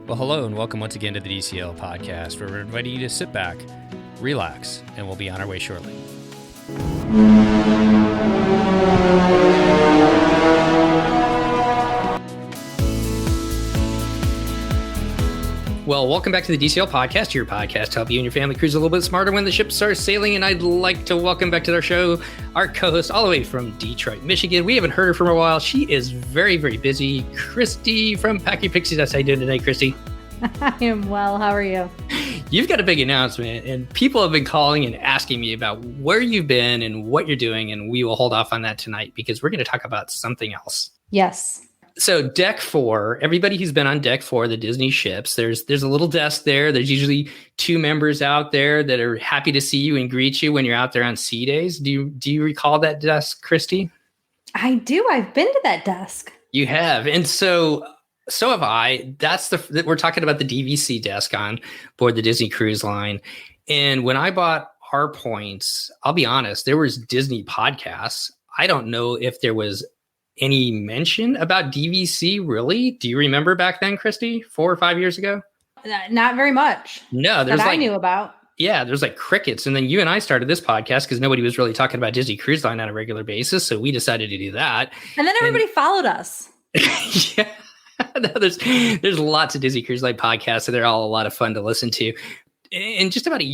Well, hello and welcome once again to the DCL podcast, where we're inviting you to sit back, relax, and we'll be on our way shortly. Well, welcome back to the DCL podcast, your podcast to help you and your family cruise a little bit smarter when the ship starts sailing. And I'd like to welcome back to our show our co-host all the way from Detroit, Michigan. We haven't heard her from a while. She is very, very busy. Christy from Packy Pixies. That's how you doing today, Christy? I am well. How are you? You've got a big announcement, and people have been calling and asking me about where you've been and what you're doing, and we will hold off on that tonight because we're going to talk about something else. Yes. So Deck 4, everybody who's been on Deck 4, the Disney ships, there's a little desk there. There's usually two members out there that are happy to see you and greet you when you're out there on sea days. Do you recall that desk, Christy? I do. I've been to that desk. You have. And so have I. We're talking about the DVC desk on board the Disney Cruise Line. And when I bought our points, I'll be honest, there was Disney podcasts. I don't know if there was any mention about DVC, really? Do you remember back then, Christy, 4 or 5 years ago? Not very much. No, there's I knew about. Yeah, there's like crickets. And then you and I started this podcast because nobody was really talking about Disney Cruise Line on a regular basis. So we decided to do that. And then everybody followed us. Yeah. No, there's lots of Disney Cruise Line podcasts, and they're all a lot of fun to listen to. And just about 2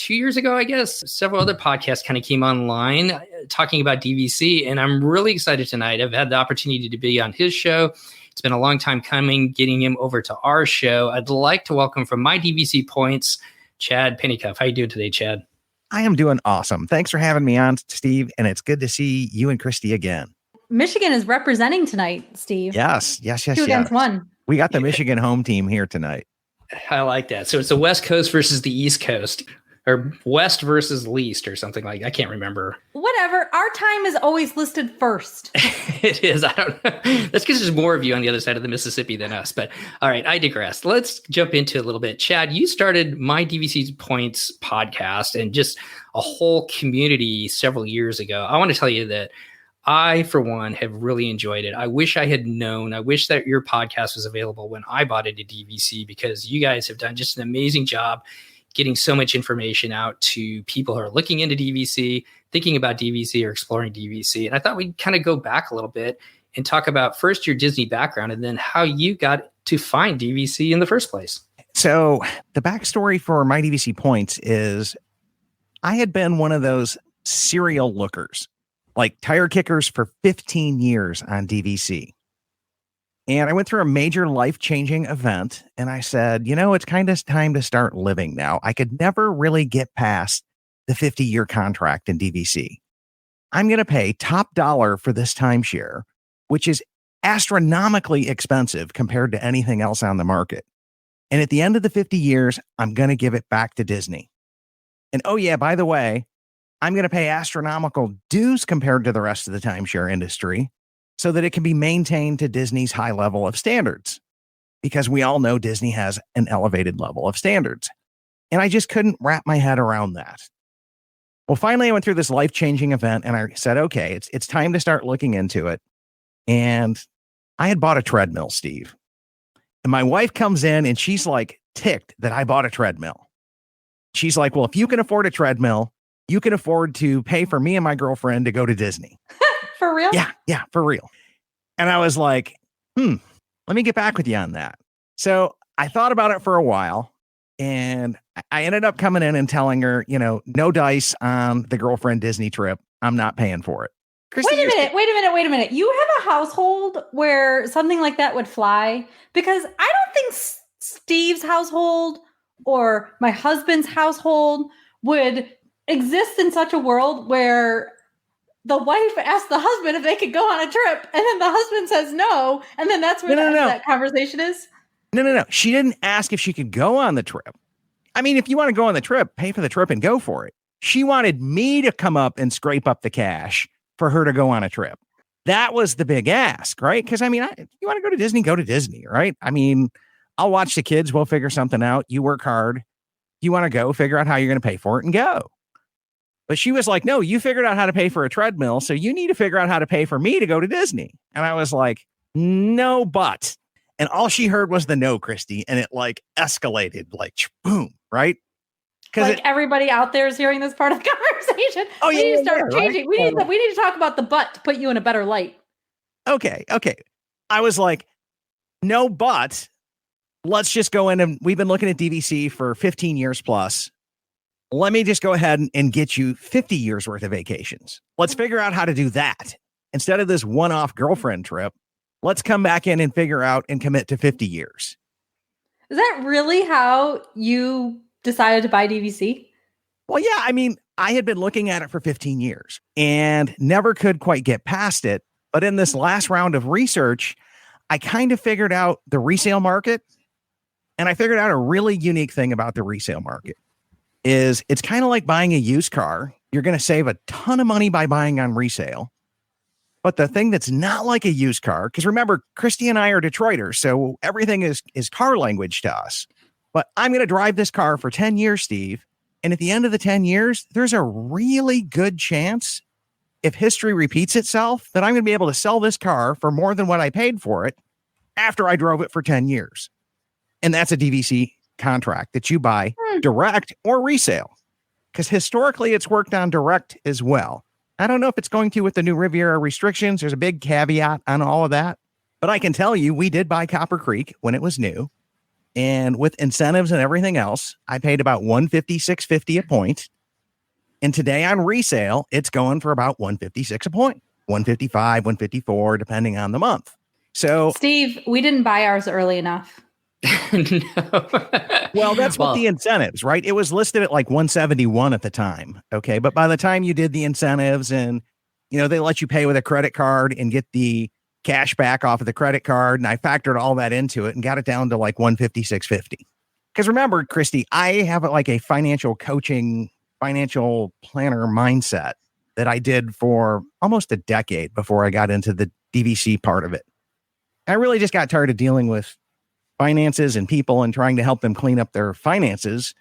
years ago, I guess, several other podcasts kind of came online talking about DVC. And I'm really excited tonight. I've had the opportunity to be on his show. It's been a long time coming, getting him over to our show. I'd like to welcome from my DVC points, Chad Pennycuff. How you doing today, Chad? I am doing awesome. Thanks for having me on, Steve. And it's good to see you and Christy again. Michigan is representing tonight, Steve. Yes. 2 against 1. We got the Michigan home team here tonight. I like that. So it's the West Coast versus the East Coast, or West versus least, or something like that. I can't remember. Whatever. Our time is always listed first. It is. I don't know. That's because there's more of you on the other side of the Mississippi than us. But all right, I digress. Let's jump into a little bit. Chad, you started my DVC Points podcast and just a whole community several years ago. I want to tell you that I, for one, have really enjoyed it. I wish I had known. I wish that your podcast was available when I bought it at DVC, because you guys have done just an amazing job getting so much information out to people who are looking into DVC, thinking about DVC or exploring DVC. And I thought we'd kind of go back a little bit and talk about first your Disney background and then how you got to find DVC in the first place. So the backstory for my DVC Points is I had been one of those serial lookers, like tire kickers, for 15 years on DVC. And I went through a major life-changing event, and I said, it's kind of time to start living now. I could never really get past the 50-year contract in DVC. I'm going to pay top dollar for this timeshare, which is astronomically expensive compared to anything else on the market. And at the end of the 50 years, I'm going to give it back to Disney. And oh yeah, by the way, I'm going to pay astronomical dues compared to the rest of the timeshare industry so that it can be maintained to Disney's high level of standards, because we all know Disney has an elevated level of standards. And I just couldn't wrap my head around that. Well, finally, I went through this life-changing event and I said, okay, it's time to start looking into it. And I had bought a treadmill, Steve. And my wife comes in and she's like ticked that I bought a treadmill. She's like, well, if you can afford a treadmill, you can afford to pay for me and my girlfriend to go to Disney. For real? Yeah, for real. And I was like, let me get back with you on that. So I thought about it for a while, and I ended up coming in and telling her, no dice on the girlfriend Disney trip. I'm not paying for it. Christy, wait a minute. You have a household where something like that would fly? Because I don't think Steve's household or my husband's household would exist in such a world where the wife asked the husband if they could go on a trip, and then the husband says no, and then that's where that conversation is. No. She didn't ask if she could go on the trip. I mean, if you want to go on the trip, pay for the trip and go for it. She wanted me to come up and scrape up the cash for her to go on a trip. That was the big ask, right? Because, if you want to go to Disney, right? I'll watch the kids. We'll figure something out. You work hard. You want to go, figure out how you're going to pay for it and go. But she was like, no, you figured out how to pay for a treadmill, so you need to figure out how to pay for me to go to Disney. And I was like, no, but. And all she heard was the no, Christy. And it like escalated, like boom, right? Like everybody out there is hearing this part of the conversation. Oh, we yeah, need to start right? changing. We need to talk about the butt to put you in a better light. Okay. I was like, no, but let's just go in, and we've been looking at DVC for 15 years plus. Let me just go ahead and get you 50 years worth of vacations. Let's figure out how to do that. Instead of this one-off girlfriend trip, let's come back in and figure out and commit to 50 years. Is that really how you decided to buy DVC? Well, yeah, I mean, I had been looking at it for 15 years and never could quite get past it. But in this last round of research, I kind of figured out the resale market. And I figured out a really unique thing about the resale market is it's kind of like buying a used car. You're going to save a ton of money by buying on resale. But the thing that's not like a used car, because remember, Christy and I are Detroiters, so everything is car language to us. But I'm going to drive this car for 10 years, Steve. And at the end of the 10 years, there's a really good chance, if history repeats itself, that I'm going to be able to sell this car for more than what I paid for it after I drove it for 10 years. And that's a DVC contract that you buy direct or resale. Because historically, it's worked on direct as well. I don't know if it's going to with the new Riviera restrictions. There's a big caveat on all of that. But I can tell you, we did buy Copper Creek when it was new. And with incentives and everything else, I paid about $150, $650 a point. And today on resale, it's going for about $156 a point, $155, $154, depending on the month. So, Steve, we didn't buy ours early enough. No. Well, that's what the incentives, right? It was listed at like 171 at the time. Okay. But by the time you did the incentives and, they let you pay with a credit card and get the cash back off of the credit card. And I factored all that into it and got it down to like 150, 650. Because remember, Christy, I have like a financial coaching, financial planner mindset that I did for almost a decade before I got into the DVC part of it. I really just got tired of dealing with finances and people and trying to help them clean up their finances.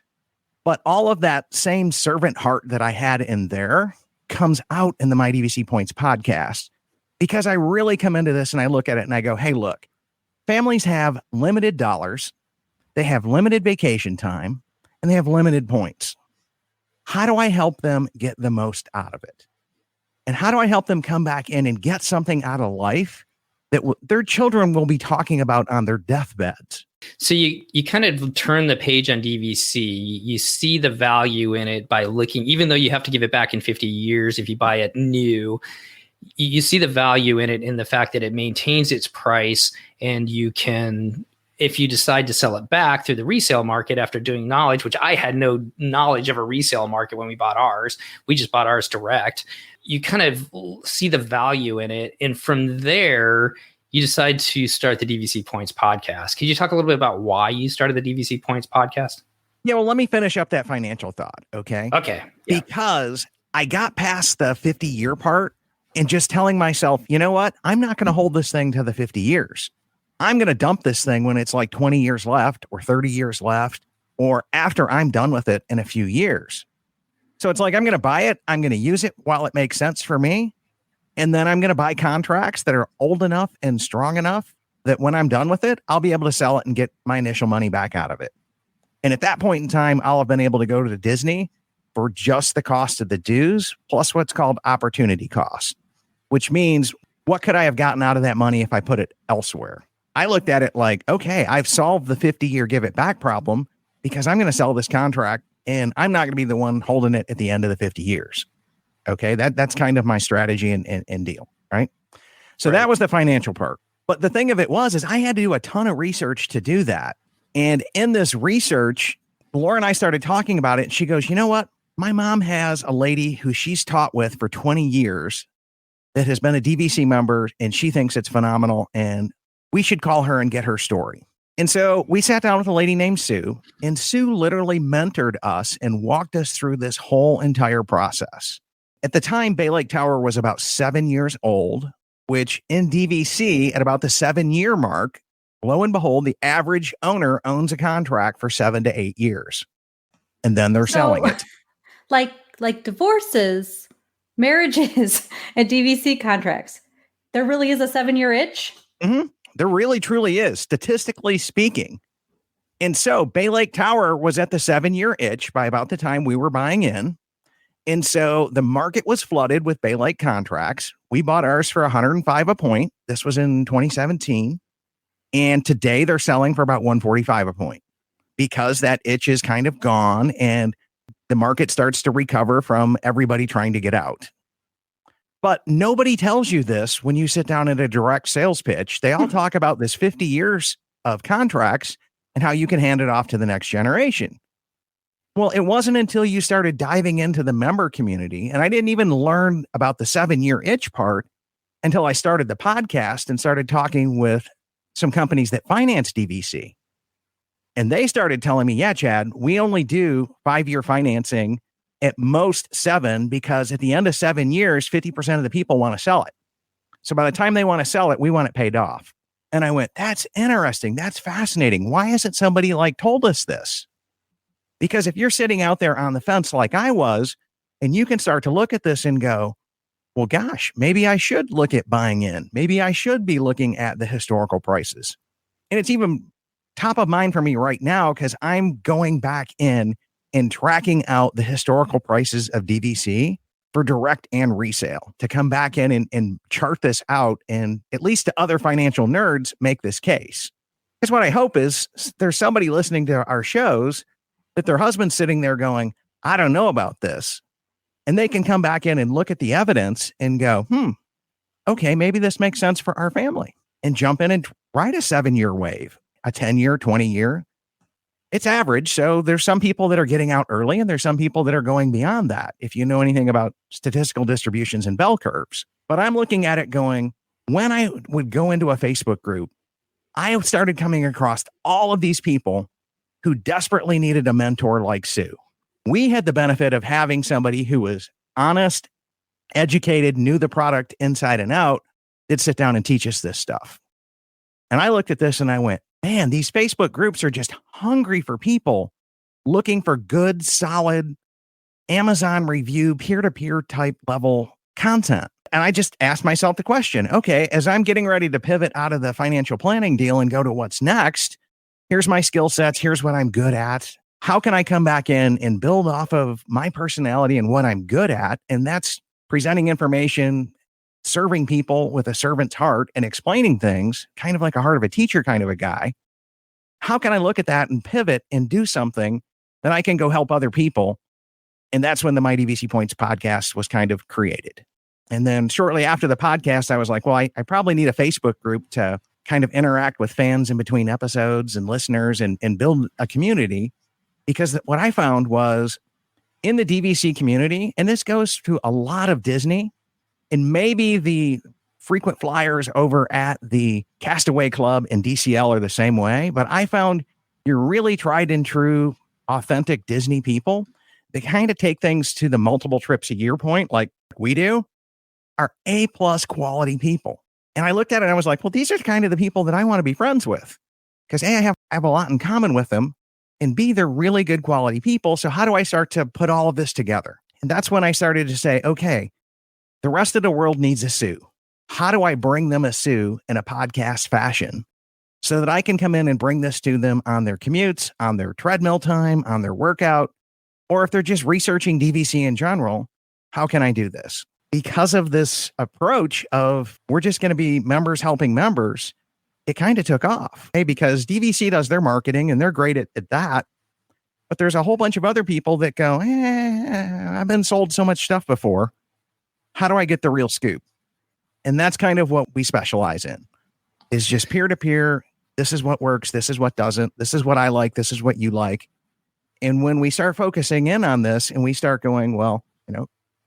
But all of that same servant heart that I had in there comes out in the My DVC Points podcast, because I really come into this and I look at it and I go, hey, look, families have limited dollars. They have limited vacation time and they have limited points. How do I help them get the most out of it? And how do I help them come back in and get something out of life that their children will be talking about on their deathbeds? So you kind of turn the page on DVC. You see the value in it by looking, even though you have to give it back in 50 years if you buy it new, you see the value in it in the fact that it maintains its price, and you can, if you decide to sell it back through the resale market after doing knowledge, which I had no knowledge of a resale market when we bought ours, we just bought ours direct. You kind of see the value in it. And from there, you decide to start the DVC Points podcast. Could you talk a little bit about why you started the DVC Points podcast? Yeah, well, let me finish up that financial thought. Okay. Okay. Yeah. Because I got past the 50-year part and just telling myself, you know what? I'm not going to hold this thing to the 50 years. I'm going to dump this thing when it's like 20 years left or 30 years left, or after I'm done with it in a few years. So it's like, I'm going to buy it. I'm going to use it while it makes sense for me. And then I'm going to buy contracts that are old enough and strong enough that when I'm done with it, I'll be able to sell it and get my initial money back out of it. And at that point in time, I'll have been able to go to Disney for just the cost of the dues, plus what's called opportunity cost, which means what could I have gotten out of that money if I put it elsewhere? I looked at it like, okay, I've solved the 50-year give it back problem because I'm going to sell this contract and I'm not going to be the one holding it at the end of the 50 years. Okay, that's kind of my strategy and deal, right? So that was the financial part. But the thing of it is I had to do a ton of research to do that. And in this research, Laura and I started talking about it. And she goes, you know what? My mom has a lady who she's taught with for 20 years that has been a DVC member, and she thinks it's phenomenal. And we should call her and get her story. And so we sat down with a lady named Sue, and Sue literally mentored us and walked us through this whole entire process. At the time, Bay Lake Tower was about 7 years old, which in DVC at about the 7-year mark, lo and behold, the average owner owns a contract for 7 to 8 years. And then they're selling it. Like divorces, marriages, and DVC contracts. There really is a 7-year itch. Mm-hmm. There really, truly is, statistically speaking. And so Bay Lake Tower was at the 7-year itch by about the time we were buying in. And so the market was flooded with Bay Lake contracts. We bought ours for 105 a point. This was in 2017. And today they're selling for about 145 a point because that itch is kind of gone and the market starts to recover from everybody trying to get out. But nobody tells you this when you sit down at a direct sales pitch. They all talk about this 50 years of contracts and how you can hand it off to the next generation. Well, it wasn't until you started diving into the member community, and I didn't even learn about the 7-year itch part until I started the podcast and started talking with some companies that finance DVC. And they started telling me, yeah, Chad, we only do 5-year financing, at most 7, because at the end of 7 years, 50% of the people want to sell it. So by the time they want to sell it, we want it paid off. And I went, that's interesting. That's fascinating. Why hasn't somebody told us this? Because if you're sitting out there on the fence like I was, and you can start to look at this and go, well, gosh, maybe I should look at buying in. Maybe I should be looking at the historical prices. And it's even top of mind for me right now because I'm going back in and tracking out the historical prices of DVC for direct and resale to come back in and chart this out and, at least to other financial nerds, make this case. Because what I hope is there's somebody listening to our shows that their husband's sitting there going, I don't know about this. And they can come back in and look at the evidence and go, okay, maybe this makes sense for our family, and jump in and ride a 7-year wave, a 10-year, 20-year. It's average. So there's some people that are getting out early and there's some people that are going beyond that, if you know anything about statistical distributions and bell curves. But I'm looking at it going, when I would go into a Facebook group, I started coming across all of these people who desperately needed a mentor like Sue. We had the benefit of having somebody who was honest, educated, knew the product inside and out, that sit down and teach us this stuff. And I looked at this and I went, man, these Facebook groups are just hungry for people looking for good, solid Amazon review, peer-to-peer type level content. And I just asked myself the question, okay, as I'm getting ready to pivot out of the financial planning deal and go to what's next, here's my skill sets, here's what I'm good at. How can I come back in and build off of my personality and what I'm good at? And that's presenting information, serving people with a servant's heart and explaining things, kind of like a heart of a teacher kind of a guy. How can I look at that and pivot and do something that I can go help other people? And that's when the My DVC Points podcast was kind of created. And then shortly after the podcast, I was like, well, I probably need a Facebook group to kind of interact with fans in between episodes and listeners and build a community. Because what I found was in the DVC community, and this goes to a lot of Disney, and maybe the frequent flyers over at the Castaway Club and DCL are the same way, but I found your really tried and true, authentic Disney people, they kind of take things to the multiple trips a year point, like we do, are A+ quality people. And I looked at it and I was like, well, these are kind of the people that I want to be friends with, because A, I have a lot in common with them, and B, they're really good quality people. So how do I start to put all of this together? And that's when I started to say, okay, the rest of the world needs a Sue. How do I bring them a Sue in a podcast fashion so that I can come in and bring this to them on their commutes, on their treadmill time, on their workout, or if they're just researching DVC in general, how can I do this? Because of this approach of we're just going to be members helping members, it kind of took off. Hey, because DVC does their marketing and they're great at that. But there's a whole bunch of other people that go, I've been sold so much stuff before. How do I get the real scoop? And that's kind of what we specialize in, is just peer-to-peer. This is what works. This is what doesn't. This is what I like. This is what you like. And when we start focusing in on this and we start going, well,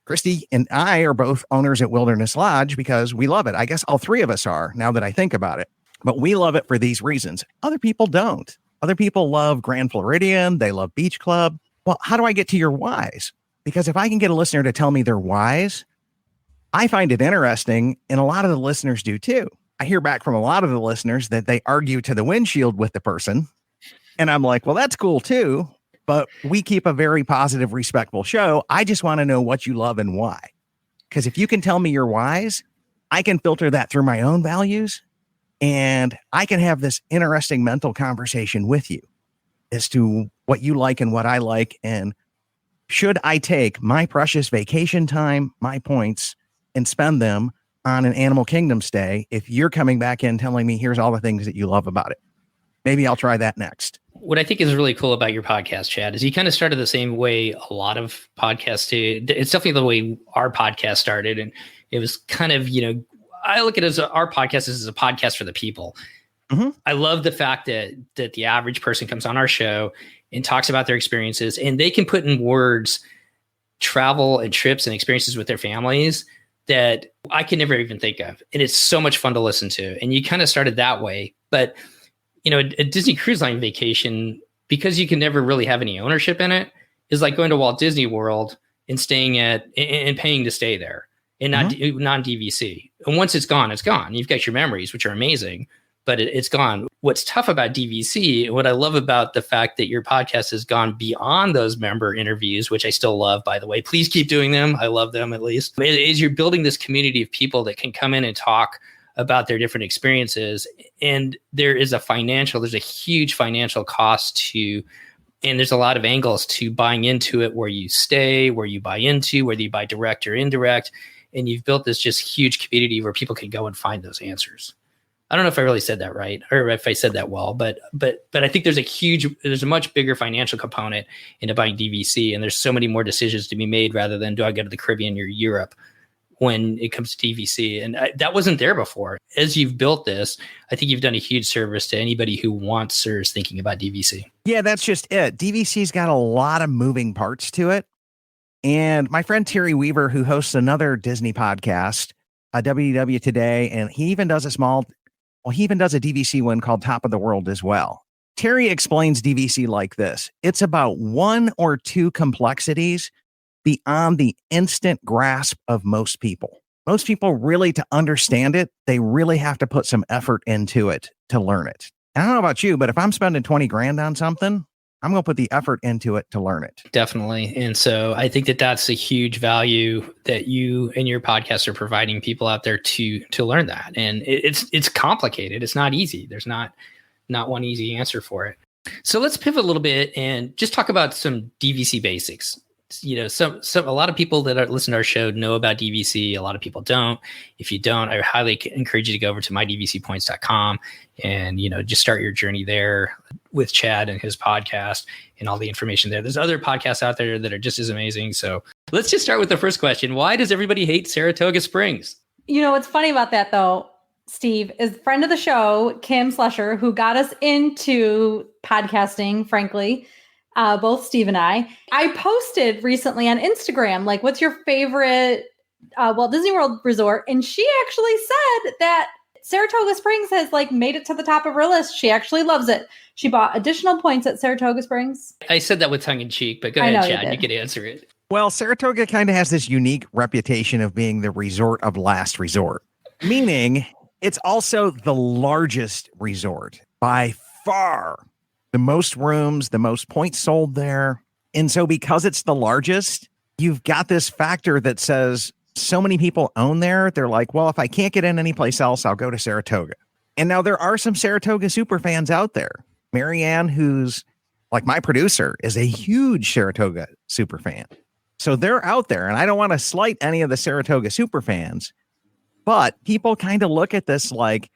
Christy and I are both owners at Wilderness Lodge because we love it. I guess all three of us are, now that I think about it. But we love it for these reasons. Other people don't. Other people love Grand Floridian. They love Beach Club. Well, how do I get to your whys? Because if I can get a listener to tell me their whys, I find it interesting, and a lot of the listeners do too. I hear back from a lot of the listeners that they argue to the windshield with the person. And I'm like, well, that's cool too. But we keep a very positive, respectful show. I just want to know what you love and why. Because if you can tell me your whys, I can filter that through my own values And I can have this interesting mental conversation with you as to what you like and what I like. And should I take my precious vacation time, my points, and spend them on an Animal Kingdom stay if you're coming back in telling me here's all the things that you love about it? Maybe I'll try that next. What I think is really cool about your podcast, Chad, is you kind of started the same way a lot of podcasts do. It's definitely the way our podcast started. And it was kind of, I look at it as our podcast as a podcast for the people. Mm-hmm. I love the fact that the average person comes on our show and talks about their experiences, and they can put in words travel and trips and experiences with their families that I can never even think of. And it's so much fun to listen to. And you kind of started that way. But, a Disney Cruise Line vacation, because you can never really have any ownership in it, is like going to Walt Disney World and staying and paying to stay there and not non-DVC. And once it's gone, it's gone. You've got your memories, which are amazing, but it's gone. What's tough about DVC, what I love about the fact that your podcast has gone beyond those member interviews, which I still love, by the way, please keep doing them. I love them at least, is you're building this community of people that can come in and talk about their different experiences. And there's a huge financial cost to, and there's a lot of angles to buying into it, where you stay, where you buy into, whether you buy direct or indirect. And you've built this just huge community where people can go and find those answers. I don't know if I really said that right, or if I said that well, but I think there's a much bigger financial component into buying DVC, and there's so many more decisions to be made rather than do I go to the Caribbean or Europe when it comes to DVC. And that wasn't there before. As you've built this, I think you've done a huge service to anybody who wants or is thinking about DVC. Yeah, that's just it. DVC's got a lot of moving parts to it. And my friend Terry Weaver, who hosts another Disney podcast, WDW Today, and he even does a DVC one called Top of the World as well. Terry explains DVC like this. It's about one or two complexities beyond the instant grasp of most people. Most people really, to understand it, they really have to put some effort into it to learn it. I don't know about you, but if I'm spending 20 grand on something, I'm going to put the effort into it to learn it. Definitely. And so I think that's a huge value that you and your podcast are providing people out there to learn that. And it's complicated. It's not easy. There's not one easy answer for it. So let's pivot a little bit and just talk about some DVC basics. A lot of people that listen to our show know about DVC. A lot of people don't. If you don't, I highly encourage you to go over to mydvcpoints.com and, just start your journey there with Chad and his podcast and all the information there. There's other podcasts out there that are just as amazing. So let's just start with the first question. Why does everybody hate Saratoga Springs? What's funny about that, though, Steve, is friend of the show, Kim Slusher, who got us into podcasting, frankly. Both Steve and I posted recently on Instagram, like, what's your favorite Walt Disney World resort? And she actually said that Saratoga Springs has made it to the top of her list. She actually loves it. She bought additional points at Saratoga Springs. I said that with tongue in cheek, but go ahead, Chad, you can answer it. Well, Saratoga kind of has this unique reputation of being the resort of last resort, meaning it's also the largest resort by far. The most rooms, the most points sold there. And so because it's the largest, you've got this factor that says so many people own there. They're like, well, if I can't get in anyplace else, I'll go to Saratoga. And now there are some Saratoga super fans out there. Marianne, who's like my producer, is a huge Saratoga super fan. So they're out there. And I don't want to slight any of the Saratoga super fans, but people kind of look at this like,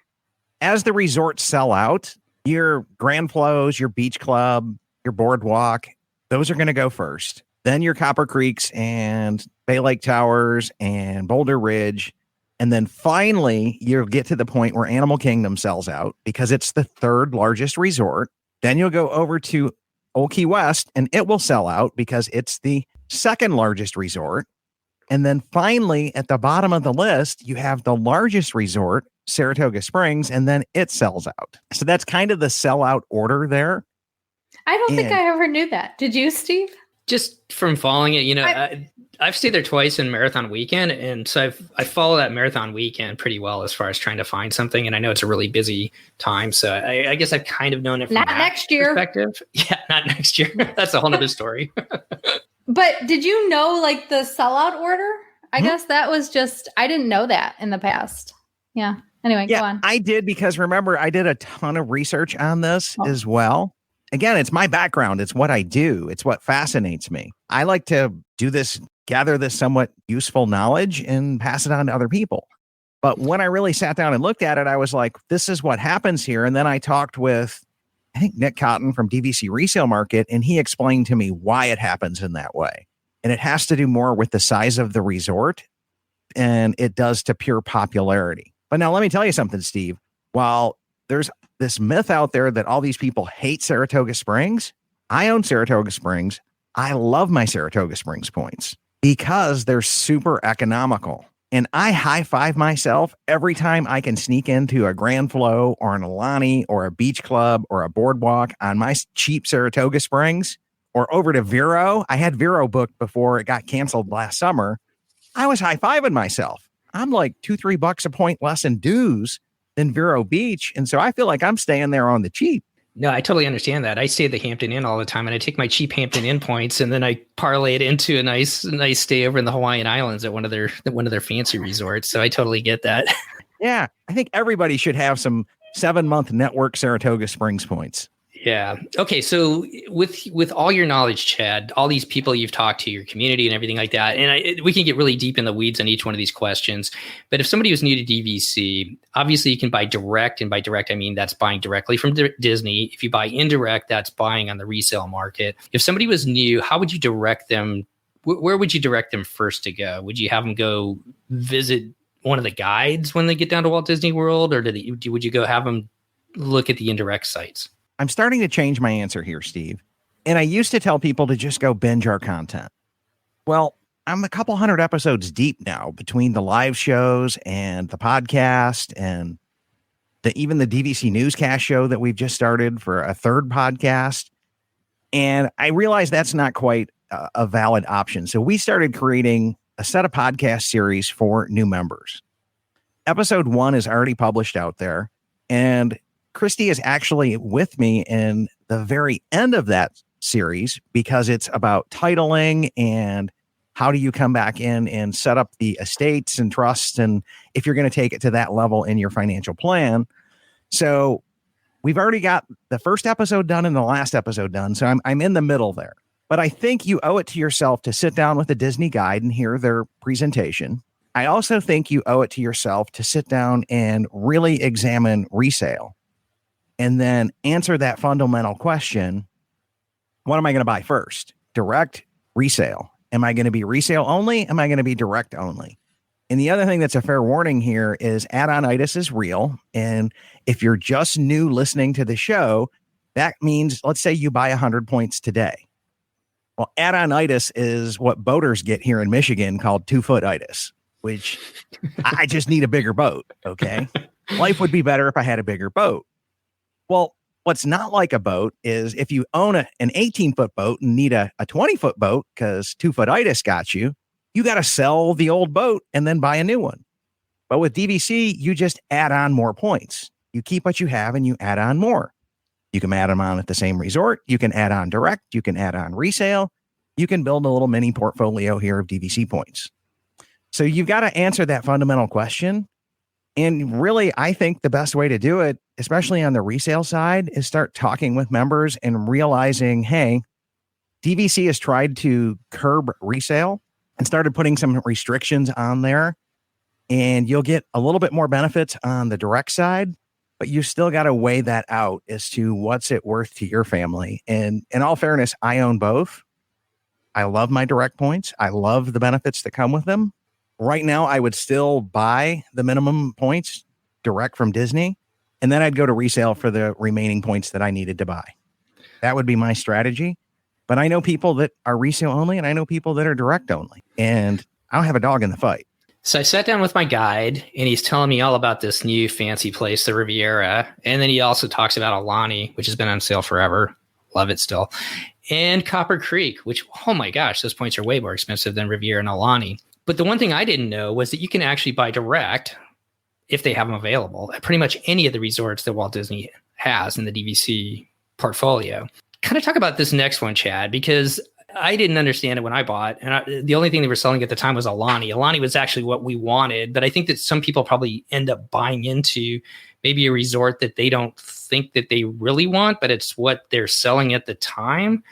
as the resorts sell out, your Grand Flows, your Beach Club, your Boardwalk, those are going to go first. Then your Copper Creeks and Bay Lake Towers and Boulder Ridge. And then finally, you'll get to the point where Animal Kingdom sells out because it's the third largest resort. Then you'll go over to Old Key West and it will sell out because it's the second largest resort. And then finally, at the bottom of the list, you have the largest resort, Saratoga Springs, and then it sells out. So that's kind of the sellout order there. I don't think I ever knew that. Did you, Steve? Just from following it, I've stayed there twice in Marathon Weekend, and so I follow that Marathon Weekend pretty well as far as trying to find something. And I know it's a really busy time, so I guess I've kind of known it from not next year perspective. Yeah, not next year. That's a whole other story. But did you know the sellout order? I guess that was just I didn't know that in the past. Yeah. Anyway, Yeah, go on. I did because remember, I did a ton of research on this as well. Again, it's my background. It's what I do. It's what fascinates me. I like to do this, gather this somewhat useful knowledge and pass it on to other people. But when I really sat down and looked at it, I was like, this is what happens here. And then I talked with, I think, Nick Cotton from DVC Resale Market, and he explained to me why it happens in that way. And it has to do more with the size of the resort and it does to pure popularity. But now let me tell you something, Steve. While there's this myth out there that all these people hate Saratoga Springs, I own Saratoga Springs. I love my Saratoga Springs points because they're super economical. And I high five myself every time I can sneak into a Grand Flow or an Alani or a beach club or a boardwalk on my cheap Saratoga Springs or over to Vero. I had Vero booked before it got canceled last summer. I was high fiving myself. I'm like $2-3 a point less in dues than Vero Beach. And so I feel like I'm staying there on the cheap. No, I totally understand that. I stay at the Hampton Inn all the time, and I take my cheap Hampton Inn points, and then I parlay it into a nice stay over in the Hawaiian Islands at one of their fancy resorts. So I totally get that. Yeah, I think everybody should have some 7-month network Saratoga Springs points. Yeah. Okay. So with all your knowledge, Chad, all these people you've talked to, your community and everything like that, and we can get really deep in the weeds on each one of these questions. But if somebody was new to DVC, obviously you can buy direct, and by direct I mean that's buying directly from Disney. If you buy indirect, that's buying on the resale market. If somebody was new, how would you direct them? Where would you direct them first to go? Would you have them go visit one of the guides when they get down to Walt Disney World, or would you go have them look at the indirect sites? I'm starting to change my answer here, Steve. And I used to tell people to just go binge our content. Well, I'm a couple hundred episodes deep now between the live shows and the podcast and even the DVC Newscast show that we've just started for a third podcast. And I realized that's not quite a valid option. So we started creating a set of podcast series for new members. Episode 1 is already published out there, and Christy is actually with me in the very end of that series because it's about titling and how do you come back in and set up the estates and trusts, and if you're going to take it to that level in your financial plan. So we've already got the first episode done and the last episode done. So I'm in the middle there. But I think you owe it to yourself to sit down with a Disney guide and hear their presentation. I also think you owe it to yourself to sit down and really examine resale and then answer that fundamental question. What am I going to buy first? Direct, resale. Am I going to be resale only? Am I going to be direct only? And the other thing that's a fair warning here is add-on-itis is real. And if you're just new listening to the show, that means, let's say you buy 100 points today. Well, add-on-itis is what boaters get here in Michigan called 2-foot-itis, which I just need a bigger boat. Okay. Life would be better if I had a bigger boat. Well, what's not like a boat is if you own an 18-foot boat and need a 20-foot boat because 2-foot-itis got you, you got to sell the old boat and then buy a new one. But with DVC, you just add on more points. You keep what you have and you add on more. You can add them on at the same resort. You can add on direct. You can add on resale. You can build a little mini portfolio here of DVC points. So you've got to answer that fundamental question. And really, I think the best way to do it, especially on the resale side, is start talking with members and realizing, hey, DVC has tried to curb resale and started putting some restrictions on there. And you'll get a little bit more benefits on the direct side, but you still got to weigh that out as to what's it worth to your family. And in all fairness, I own both. I love my direct points. I love the benefits that come with them. Right now, I would still buy the minimum points direct from Disney, and then I'd go to resale for the remaining points that I needed to buy. That would be my strategy. But I know people that are resale only, and I know people that are direct only, and I don't have a dog in the fight. So I sat down with my guide, and he's telling me all about this new fancy place, the Riviera. And then he also talks about Alani, which has been on sale forever. Love it still. And Copper Creek, which, oh my gosh, those points are way more expensive than Riviera and Alani. But the one thing I didn't know was that you can actually buy direct, if they have them available, at pretty much any of the resorts that Walt Disney has in the DVC portfolio. Kind of talk about this next one, Chad, because I didn't understand it when I bought. And the only thing they were selling at the time was Alani. Alani was actually what we wanted. But I think that some people probably end up buying into maybe a resort that they don't think that they really want, but it's what they're selling at the time.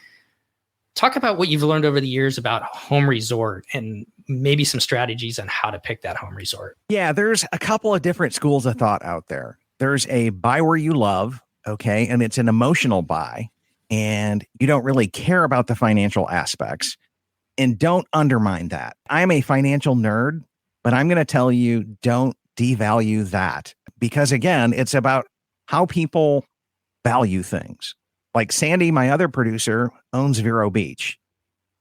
Talk about what you've learned over the years about home resort and maybe some strategies on how to pick that home resort. Yeah, there's a couple of different schools of thought out there. There's a buy where you love, okay, and it's an emotional buy, and you don't really care about the financial aspects, and don't undermine that. I'm a financial nerd, but I'm going to tell you, don't devalue that, because again, it's about how people value things. Like Sandy, my other producer, owns Vero Beach,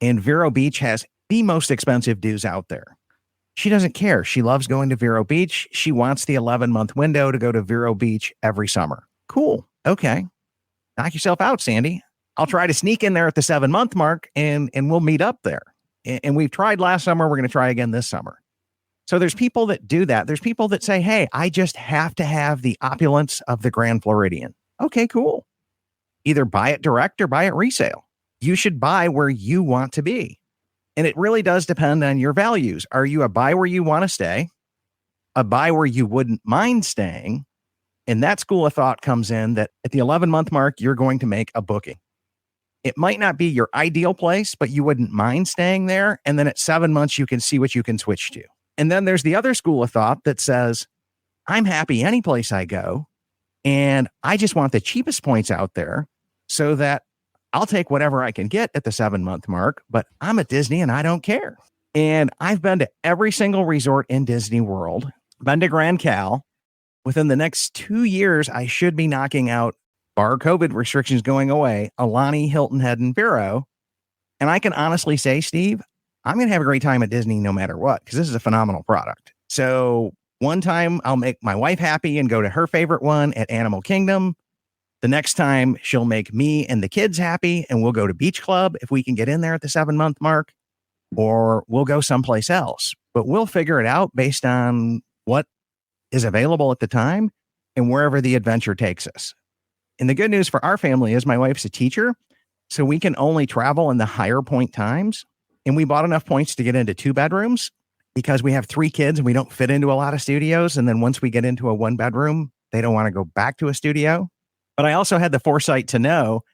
and Vero Beach has the most expensive dues out there. She doesn't care. She loves going to Vero Beach. She wants the 11-month window to go to Vero Beach every summer. Cool. Okay. Knock yourself out, Sandy. I'll try to sneak in there at the 7-month mark and we'll meet up there. And we've tried last summer. We're going to try again this summer. So there's people that do that. There's people that say, hey, I just have to have the opulence of the Grand Floridian. Okay, cool. Either buy it direct or buy it resale. You should buy where you want to be. And it really does depend on your values. Are you a buy where you want to stay? A buy where you wouldn't mind staying? And that school of thought comes in that at the 11-month mark, you're going to make a booking. It might not be your ideal place, but you wouldn't mind staying there. And then at 7 months, you can see what you can switch to. And then there's the other school of thought that says, I'm happy any place I go. And I just want the cheapest points out there so that I'll take whatever I can get at the 7-month mark, but I'm at Disney and I don't care. And I've been to every single resort in Disney World, been to Grand Cal. Within the next 2 years, I should be knocking out, bar COVID restrictions going away, Alani, Hilton Head, and Vero. And I can honestly say, Steve, I'm going to have a great time at Disney no matter what, because this is a phenomenal product. So one time I'll make my wife happy and go to her favorite one at Animal Kingdom. The next time she'll make me and the kids happy and we'll go to Beach Club if we can get in there at the 7-month mark, or we'll go someplace else. But we'll figure it out based on what is available at the time and wherever the adventure takes us. And the good news for our family is my wife's a teacher, so we can only travel in the higher point times. And we bought enough points to get into 2 bedrooms because we have 3 kids and we don't fit into a lot of studios. And then once we get into a 1-bedroom, they don't want to go back to a studio. But I also had the foresight to know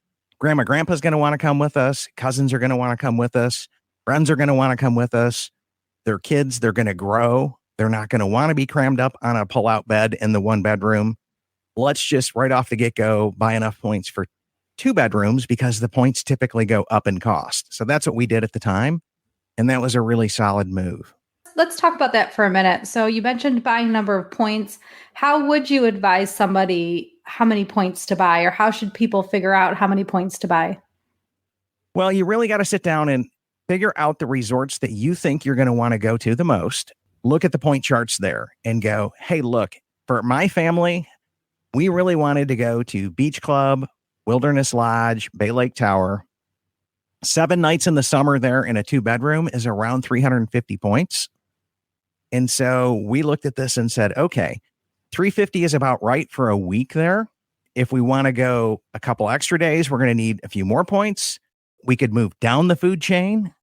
grandma, grandpa's going to want to come with us. Cousins are going to want to come with us. Friends are going to want to come with us. Their kids, they're going to grow. They're not going to want to be crammed up on a pull-out bed in the 1-bedroom. Let's just right off the get-go buy enough points for 2 bedrooms because the points typically go up in cost. So that's what we did at the time. And that was a really solid move. Let's talk about that for a minute. So you mentioned buying number of points. How would you advise somebody how many points to buy, or how should people figure out how many points to buy? Well, you really got to sit down and figure out the resorts that you think you're going to want to go to the most. Look at the point charts there and go, hey, look, for my family, we really wanted to go to Beach Club, Wilderness Lodge, Bay Lake Tower. 7 nights in the summer there in a 2-bedroom is around 350 points. And so we looked at this and said, okay, 350 is about right for a week there. If we want to go a couple extra days, we're going to need a few more points. We could move down the food chain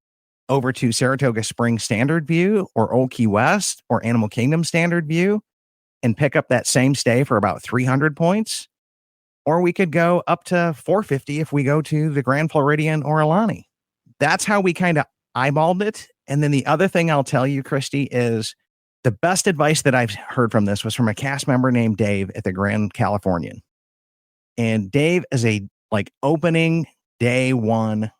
over to Saratoga Springs Standard View or Old Key West or Animal Kingdom Standard View and pick up that same stay for about 300 points. Or we could go up to 450 if we go to the Grand Floridian or Alani. That's how we kind of eyeballed it. And then the other thing I'll tell you, Christy, is the best advice that I've heard from this was from a cast member named Dave at the Grand Californian. And Dave is a opening day 1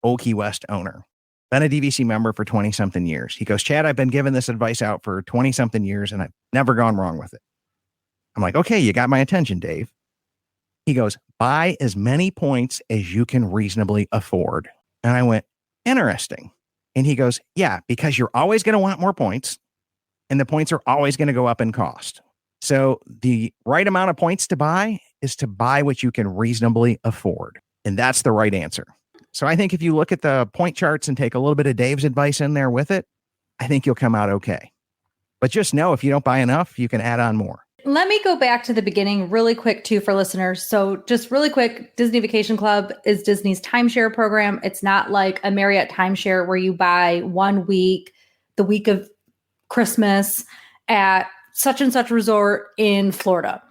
Old Key West owner. Been a DVC member for 20 something years. He goes, Chad, I've been giving this advice out for 20 something years and I've never gone wrong with it. I'm like, okay, you got my attention, Dave. He goes, buy as many points as you can reasonably afford. And I went, interesting. And he goes, yeah, because you're always going to want more points and the points are always going to go up in cost. So the right amount of points to buy is to buy what you can reasonably afford. And that's the right answer. So I think if you look at the point charts and take a little bit of Dave's advice in there with it, I think you'll come out okay. But just know if you don't buy enough, you can add on more. let me go back to the beginning really quick too for listeners. So just really quick, Disney Vacation Club is Disney's timeshare program. It's not like a Marriott timeshare where you buy 1 week, the week of Christmas at such and such resort in Florida.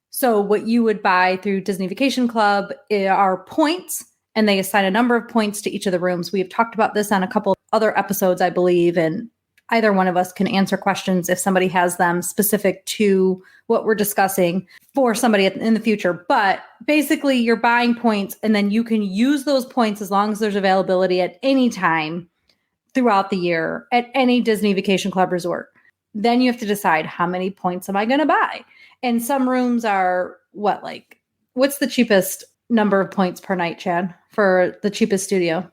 So what you would buy through Disney Vacation Club are points, and they assign a number of points to each of the rooms. We have talked about this on a couple other episodes, I believe, and either one of us can answer questions if somebody has them specific to what we're discussing for somebody in the future. But basically, you're buying points, and then you can use those points as long as there's availability at any time throughout the year at any Disney Vacation Club resort. Then you have to decide, how many points am I going to buy? And some rooms are what's the cheapest number of points per night, Chad, for the cheapest studio?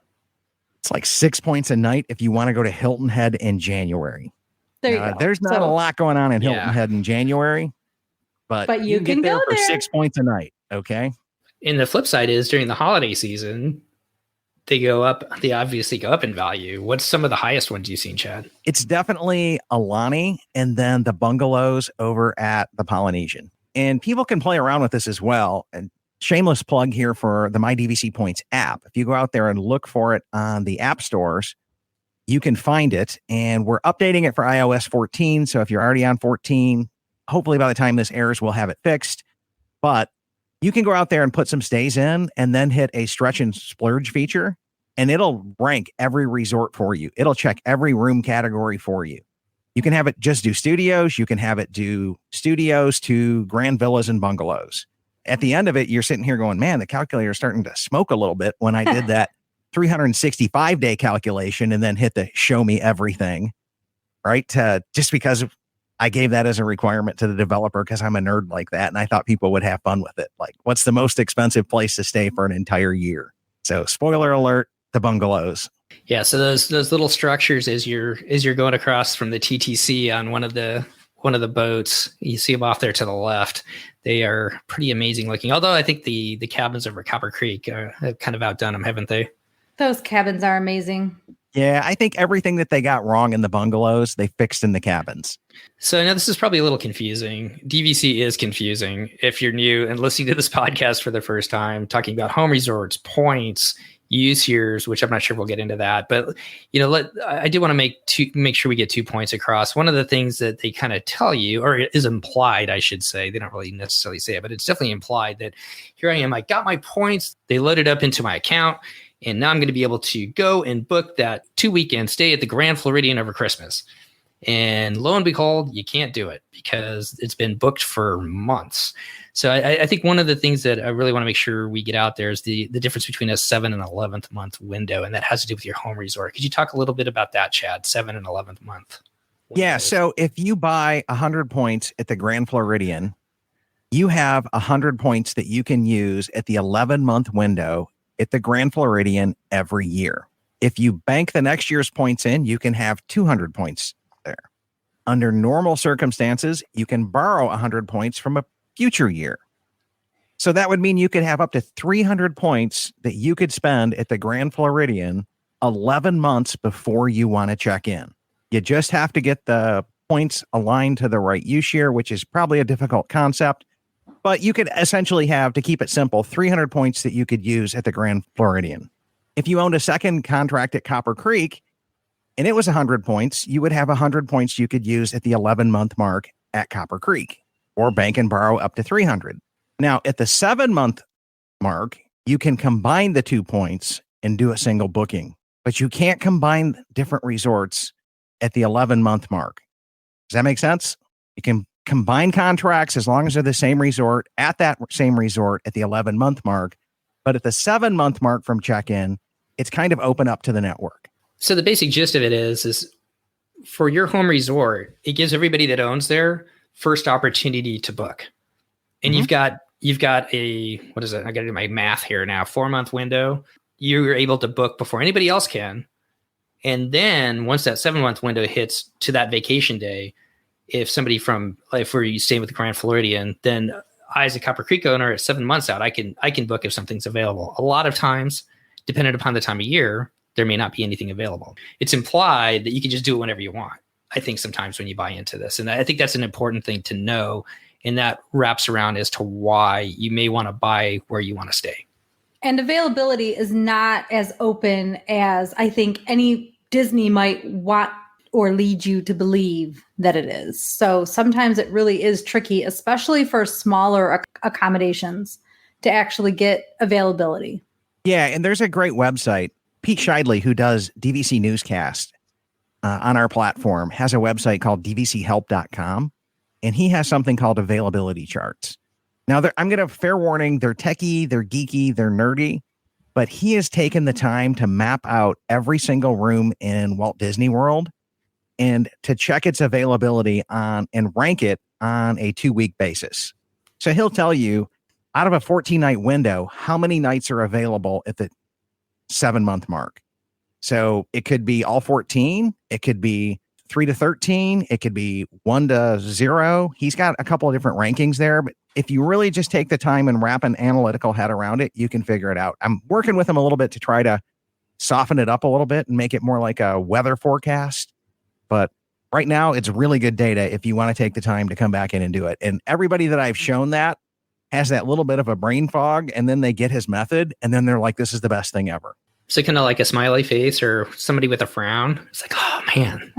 It's like 6 points a night if you want to go to Hilton Head in January. There you go. There's not a lot going on in Hilton Head in January, but you can get there for 6 points a night. Okay. And the flip side is during the holiday season, they go up. They obviously go up in value. What's some of the highest ones you've seen, Chad? It's definitely Aulani and then the bungalows over at the Polynesian. And people can play around with this as well. And shameless plug here for the My DVC Points app. If you go out there and look for it on the app stores, you can find it. And we're updating it for iOS 14. So if you're already on 14, hopefully by the time this airs, we'll have it fixed. But you can go out there and put some stays in and then hit a stretch and splurge feature, and it'll rank every resort for you. It'll check every room category for you. You can have it just do studios. You can have it do studios to grand villas and bungalows. At the end of it, you're sitting here going, man, the calculator is starting to smoke a little bit when I did that 365-day calculation and then hit the show me everything, right? Just because I gave that as a requirement to the developer because I'm a nerd like that. And I thought people would have fun with it. Like, what's the most expensive place to stay for an entire year? So spoiler alert, the bungalows. Yeah. So those little structures as you're going across from the TTC on one of the boats, you see them off there to the left. They are pretty amazing looking. Although I think the cabins over Copper Creek have kind of outdone them, haven't they? Those cabins are amazing. Yeah, I think everything that they got wrong in the bungalows, they fixed in the cabins. So I know this is probably a little confusing. DVC is confusing if you're new and listening to this podcast for the first time, talking about home resorts, points, use years, which I'm not sure we'll get into that. But, I do want to make sure we get 2 points across. One of the things that they kind of tell you, or is implied, I should say, they don't really necessarily say it, but it's definitely implied that here I am, I got my points, they loaded up into my account, and now I'm going to be able to go and book that 2-weekend stay at the Grand Floridian over Christmas. And lo and behold, you can't do it because it's been booked for months. So I think one of the things that I really want to make sure we get out there is the difference between a 7 and 11th month window. And that has to do with your home resort. Could you talk a little bit about that, Chad? 7 and 11th month. Yeah. So if you buy 100 points at the Grand Floridian, you have 100 points that you can use at the 11-month window at the Grand Floridian every year. If you bank the next year's points in, you can have 200 points there. Under normal circumstances, you can borrow 100 points from a future year. So that would mean you could have up to 300 points that you could spend at the Grand Floridian 11 months before you want to check in. You just have to get the points aligned to the right use year, which is probably a difficult concept. But you could essentially have, to keep it simple, 300 points that you could use at the Grand Floridian. If you owned a second contract at Copper Creek and it was 100 points, you would have 100 points you could use at the 11-month mark at Copper Creek, or bank and borrow up to 300. Now, at the 7-month mark, you can combine the 2 points and do a single booking, but you can't combine different resorts at the 11-month mark. Does that make sense? You can combine contracts as long as they're the same resort at that same resort at the 11-month mark. But at the 7-month mark from check-in, it's kind of open up to the network. So the basic gist of it is for your home resort, it gives everybody that owns there first opportunity to book. And you've got a, what is it? I got to do my math here now, 4-month window. You're able to book before anybody else can. And then once that 7-month window hits to that vacation day, if somebody if you stay with the Grand Floridian, then I, as a Copper Creek owner, at 7 months out, I can book if something's available. A lot of times, depending upon the time of year, there may not be anything available. It's implied that you can just do it whenever you want, I think, sometimes when you buy into this. And I think that's an important thing to know And that wraps around as to why you may want to buy where you want to stay. And availability is not as open as I think any Disney might want or lead you to believe that it is. So sometimes it really is tricky, especially for smaller accommodations, to actually get availability. Yeah, and there's a great website. Pete Scheidley, who does DVC Newscast on our platform, has a website called dvchelp.com, and he has something called availability charts. Now, I'm going to fair warning, they're techie, they're geeky, they're nerdy, but he has taken the time to map out every single room in Walt Disney World and to check its availability on and rank it on a 2-week basis. So he'll tell you out of a 14-night window, how many nights are available at the 7-month mark. So it could be all 14. It could be 3 to 13. It could be 1 to 0. He's got a couple of different rankings there, but if you really just take the time and wrap an analytical head around it, you can figure it out. I'm working with him a little bit to try to soften it up a little bit and make it more like a weather forecast. But right now, it's really good data if you want to take the time to come back in and do it. And everybody that I've shown that has that little bit of a brain fog, and then they get his method, and then they're like, this is the best thing ever. So kind of like a smiley face or somebody with a frown. It's like, oh, man.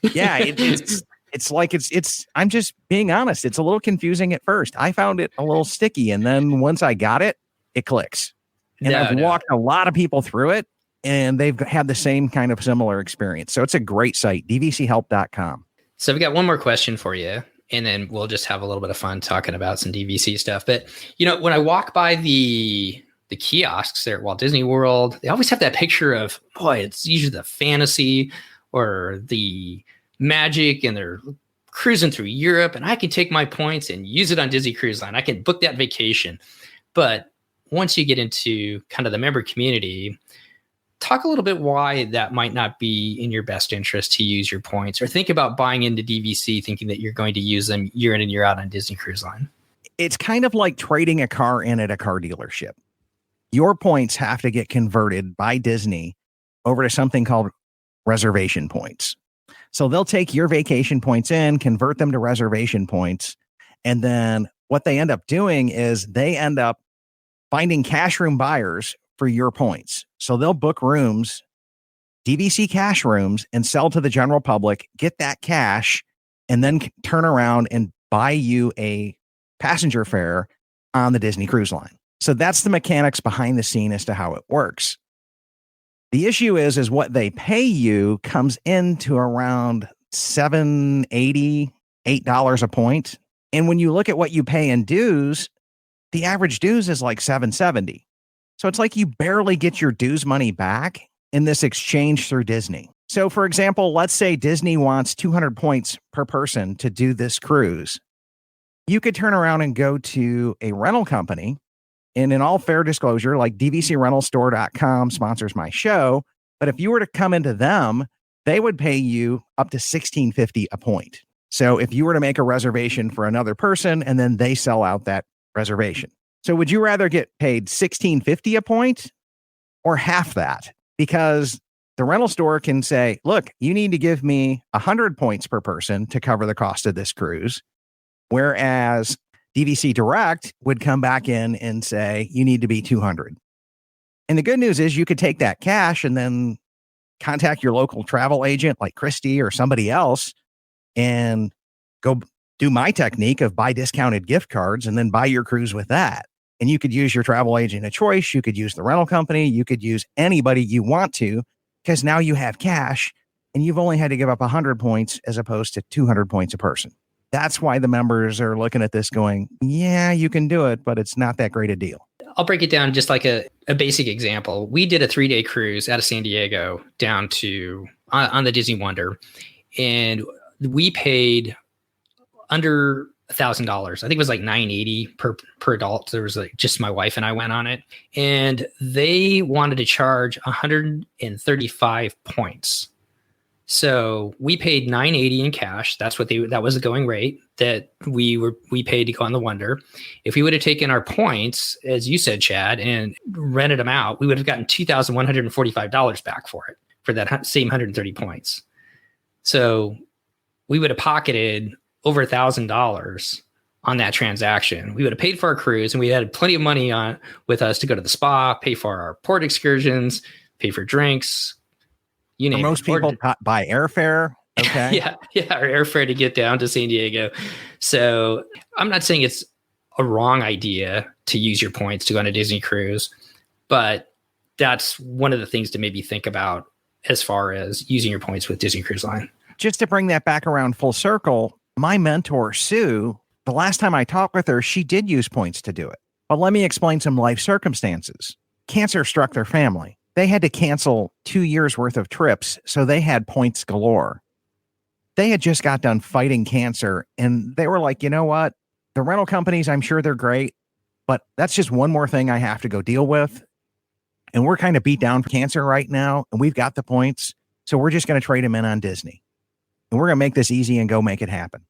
Yeah, it's like I'm just being honest. It's a little confusing at first. I found it a little sticky, and then once I got it, it clicks. And I've walked a lot of people through it, and they've had the same kind of similar experience. So it's a great site, dvchelp.com. So we've got one more question for you, and then we'll just have a little bit of fun talking about some DVC stuff. But, when I walk by the kiosks there at Walt Disney World, they always have that picture of, boy, it's usually the fantasy or the magic, and they're cruising through Europe, and I can take my points and use it on Disney Cruise Line. I can book that vacation. But once you get into kind of the member community, talk a little bit why that might not be in your best interest to use your points, or think about buying into DVC thinking that you're going to use them year in and year out on Disney Cruise Line. It's kind of like trading a car in at a car dealership. Your points have to get converted by Disney over to something called reservation points. So they'll take your vacation points in, convert them to reservation points. And then what they end up doing is they end up finding cash room buyers for your points. So they'll book rooms, DVC cash rooms, and sell to the general public, get that cash, and then turn around and buy you a passenger fare on the Disney Cruise Line. So that's the mechanics behind the scene as to how it works. The issue is what they pay you comes into around $7.80, $8 a point. And when you look at what you pay in dues, the average dues is like $7.70. So it's like you barely get your dues money back in this exchange through Disney. So for example, let's say Disney wants 200 points per person to do this cruise. You could turn around and go to a rental company, and in all fair disclosure, like dvcrentalstore.com sponsors my show, but if you were to come into them, they would pay you up to $16.50 a point. So if you were to make a reservation for another person and then they sell out that reservation. So would you rather get paid $16.50 a point or half that? Because the rental store can say, look, you need to give me 100 points per person to cover the cost of this cruise. Whereas DVC Direct would come back in and say, you need to be 200. And the good news is you could take that cash and then contact your local travel agent like Christy or somebody else and go do my technique of buy discounted gift cards and then buy your cruise with that. And you could use your travel agent of choice. You could use the rental company. You could use anybody you want to, because now you have cash and you've only had to give up 100 points as opposed to 200 points a person. That's why the members are looking at this going, yeah, you can do it, but it's not that great a deal. I'll break it down just like a basic example. We did a 3-day cruise out of San Diego down to on the Disney Wonder, and we paid under $1,000. I think it was like $980 per adult. There was like just my wife and I went on it, and they wanted to charge 135 points. So we paid $980 in cash. That was the going rate that we paid to go on the Wonder. If we would have taken our points, as you said, Chad, and rented them out, we would have gotten $2,145 back for it, for that same 130 points. So we would have pocketed over $1,000 on that transaction. We would have paid for our cruise, and we had plenty of money on with us to go to the spa, pay for our port excursions, pay for drinks. You name For most it. people, buy airfare. Okay. yeah, our airfare to get down to San Diego. So I'm not saying it's a wrong idea to use your points to go on a Disney cruise, but that's one of the things to maybe think about as far as using your points with Disney Cruise Line. Just to bring that back around full circle, my mentor, Sue, the last time I talked with her, she did use points to do it. But let me explain some life circumstances. Cancer struck their family. They had to cancel 2 years worth of trips, so they had points galore. They had just got done fighting cancer, and they were like, you know what? The rental companies, I'm sure they're great, but that's just one more thing I have to go deal with. And we're kind of beat down for cancer right now, and we've got the points, so we're just going to trade them in on Disney. And we're going to make this easy and go make it happen.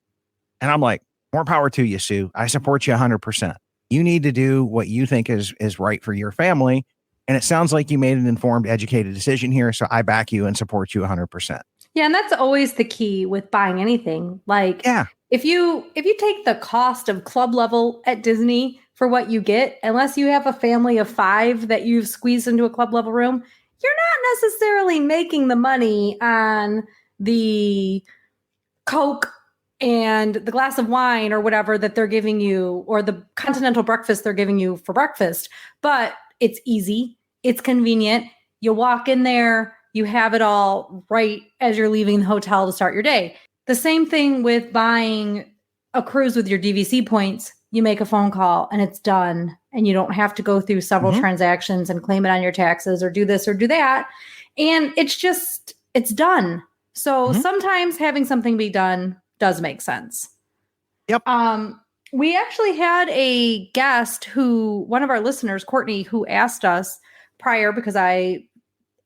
And I'm like, more power to you, Sue. I support you 100%. You need to do what you think is right for your family. And it sounds like you made an informed, educated decision here. So I back you and support you 100%. Yeah. And that's always the key with buying anything. Like, if you take the cost of club level at Disney for what you get, unless you have a family of 5 that you've squeezed into a club level room, you're not necessarily making the money on the Coke and the glass of wine or whatever that they're giving you, or the continental breakfast they're giving you for breakfast. But it's easy. It's convenient. You walk in there, you have it all right as you're leaving the hotel to start your day. The same thing with buying a cruise with your DVC points. You make a phone call and it's done. And you don't have to go through several transactions and claim it on your taxes or do this or do that. And it's done. So sometimes having something be done does make sense. Yep. We actually had a guest one of our listeners, Courtney, who asked us prior, because I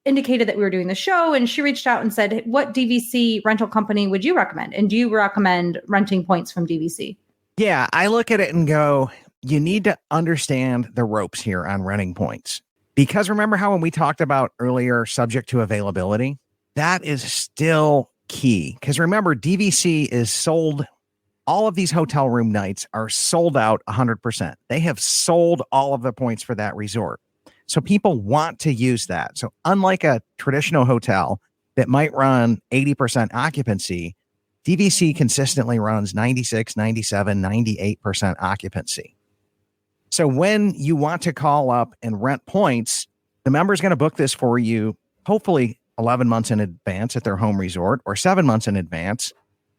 indicated that we were doing the show, and she reached out and said, what DVC rental company would you recommend? And do you recommend renting points from DVC? Yeah, I look at it and go, you need to understand the ropes here on renting points. Because remember how when we talked about earlier, subject to availability, that is still key. Because remember, DVC is sold. All of these hotel room nights are sold out 100%. They have sold all of the points for that resort. So people want to use that. So unlike a traditional hotel that might run 80% occupancy, DVC consistently runs 96, 97, 98% occupancy. So when you want to call up and rent points, the member is going to book this for you, hopefully 11 months in advance at their home resort or 7 months in advance.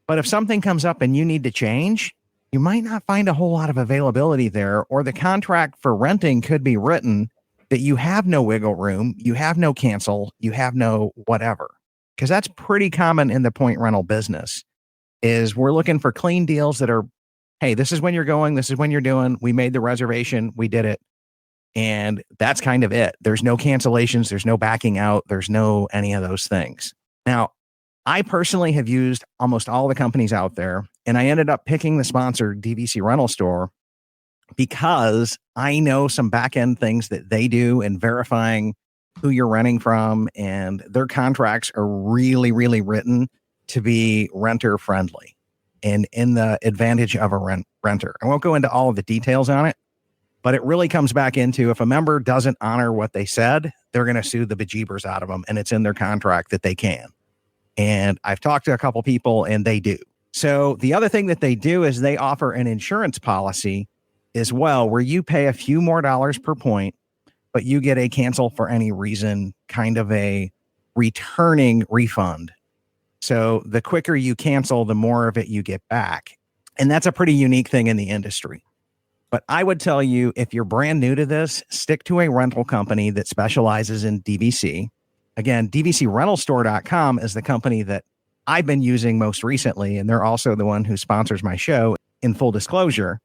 But if something comes up and you need to change, you might not find a whole lot of availability there, or the contract for renting could be written that you have no wiggle room, you have no cancel, you have no whatever. Because that's pretty common in the point rental business, is we're looking for clean deals that are, hey, this is when you're going, this is when you're doing, we made the reservation, we did it. And that's kind of it. There's no cancellations. There's no backing out. There's no any of those things. Now, I personally have used almost all the companies out there, and I ended up picking the sponsored DVC rental store because I know some back end things that they do in verifying who you're renting from, and their contracts are really, really written to be renter friendly and in the advantage of a renter. I won't go into all of the details on it, but it really comes back into if a member doesn't honor what they said, they're going to sue the bejeebers out of them, and it's in their contract that they can. And I've talked to a couple people and they do. So the other thing that they do is they offer an insurance policy as well, where you pay a few more dollars per point, but you get a cancel for any reason, kind of a returning refund. So the quicker you cancel, the more of it you get back. And that's a pretty unique thing in the industry. But I would tell you, if you're brand new to this, stick to a rental company that specializes in DVC. Again, DVCrentalstore.com is the company that I've been using most recently, and they're also the one who sponsors my show, in full disclosure.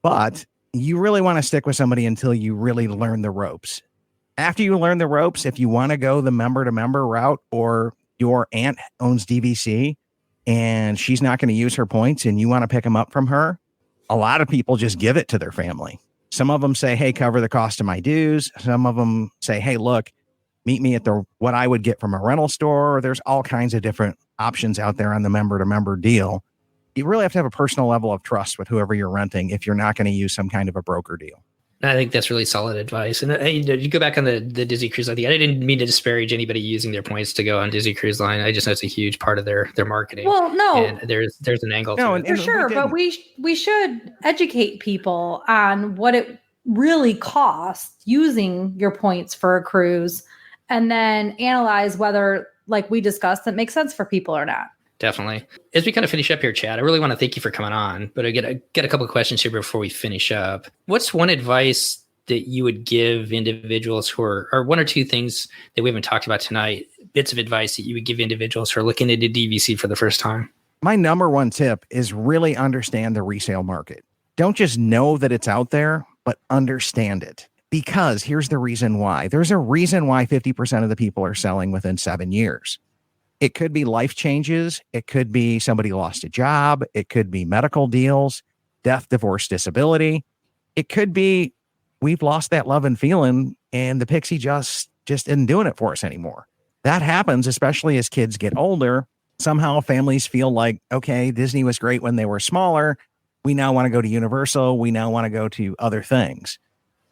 But you really want to stick with somebody until you really learn the ropes. After you learn the ropes, if you want to go the member-to-member route, or your aunt owns DVC and she's not going to use her points and you want to pick them up from her, a lot of people just give it to their family. Some of them say, hey, cover the cost of my dues. Some of them say, hey, look, meet me at what I would get from a rental store. There's all kinds of different options out there on the member-to-member deal. you really have to have a personal level of trust with whoever you're renting if you're not going to use some kind of a broker deal. I think that's really solid advice. And you go back on the Disney Cruise Line. I didn't mean to disparage anybody using their points to go on Disney Cruise Line. I just know it's a huge part of their marketing. Well, no, and there's an angle to it. For sure, but we should educate people on what it really costs using your points for a cruise, and then analyze whether, like we discussed, that makes sense for people or not. Definitely. As we kind of finish up here, Chad, I really want to thank you for coming on, but I get a couple of questions here before we finish up. What's one advice that you would give individuals who are, or one or two things that we haven't talked about tonight, bits of advice that you would give individuals who are looking into DVC for the first time? My number one tip is really understand the resale market. Don't just know that it's out there, but understand it. Because here's the reason why. There's a reason why 50% of the people are selling within 7 years. It could be life changes. It could be somebody lost a job. It could be medical deals, death, divorce, disability. It could be we've lost that love and feeling and the pixie just isn't doing it for us anymore. That happens, especially as kids get older. Somehow families feel like, okay, Disney was great when they were smaller. We now want to go to Universal. We now want to go to other things.